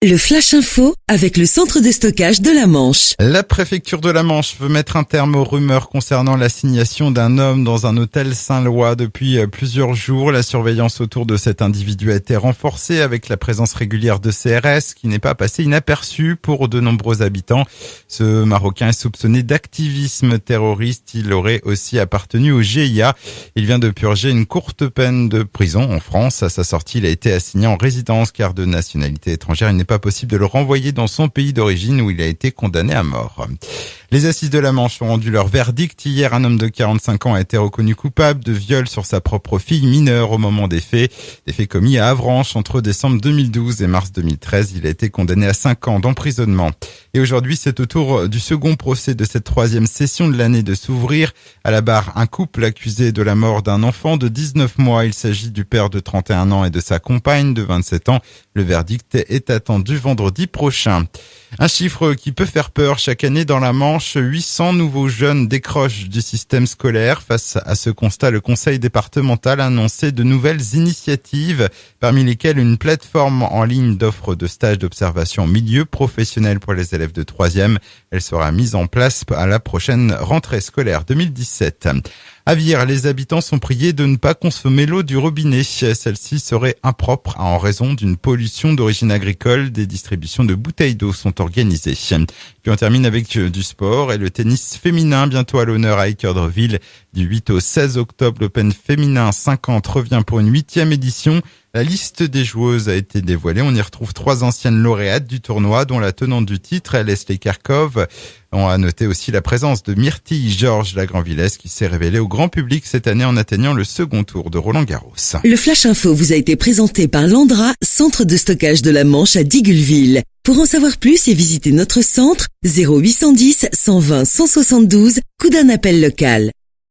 Le Flash Info avec le centre de stockage de la Manche. La préfecture de la Manche veut mettre un terme aux rumeurs concernant l'assignation d'un homme dans un hôtel Saint-Lois. Depuis plusieurs jours, la surveillance autour de cet individu a été renforcée avec la présence régulière de CRS qui n'est pas passée inaperçue pour de nombreux habitants. Ce Marocain est soupçonné d'activisme terroriste. Il aurait aussi appartenu au GIA. Il vient de purger une courte peine de prison en France. À sa sortie, il a été assigné en résidence car de nationalité étrangère, il n'est pas possible de le renvoyer dans son pays d'origine où il a été condamné à mort. Les assises de la Manche ont rendu leur verdict. Hier, un homme de 45 ans a été reconnu coupable de viol sur sa propre fille mineure au moment des faits commis à Avranches entre décembre 2012 et mars 2013. Il a été condamné à 5 ans d'emprisonnement. Et aujourd'hui, c'est au tour du second procès de cette troisième session de l'année de s'ouvrir. À la barre, un couple accusé de la mort d'un enfant de 19 mois. Il s'agit du père de 31 ans et de sa compagne de 27 ans. Le verdict est attendu vendredi prochain. Un chiffre qui peut faire peur chaque année dans la Manche. 800 nouveaux jeunes décrochent du système scolaire. Face à ce constat, le conseil départemental a annoncé de nouvelles initiatives, parmi lesquelles une plateforme en ligne d'offres de stages d'observation en milieu professionnel pour les élèves de 3e. Elle sera mise en place à la prochaine rentrée scolaire 2017. À Vire, les habitants sont priés de ne pas consommer l'eau du robinet. Celle-ci serait impropre en raison d'une pollution d'origine agricole. Des distributions de bouteilles d'eau sont organisées. Puis on termine avec du sport et le tennis féminin bientôt à l'honneur à Équeurdreville. Du 8 au 16 octobre, l'Open féminin 50 revient pour une 8e édition. La liste des joueuses a été dévoilée. On y retrouve 3 anciennes lauréates du tournoi, dont la tenante du titre, Leslie Kerkov. On a noté aussi la présence de Myrtille Georges Lagranvillesse qui s'est révélée au grand public cette année en atteignant le second tour de Roland-Garros. Le Flash Info vous a été présenté par Landra, centre de stockage de la Manche à Digueulville. Pour en savoir plus et visiter notre centre, 0810 120 172, coup d'un appel local.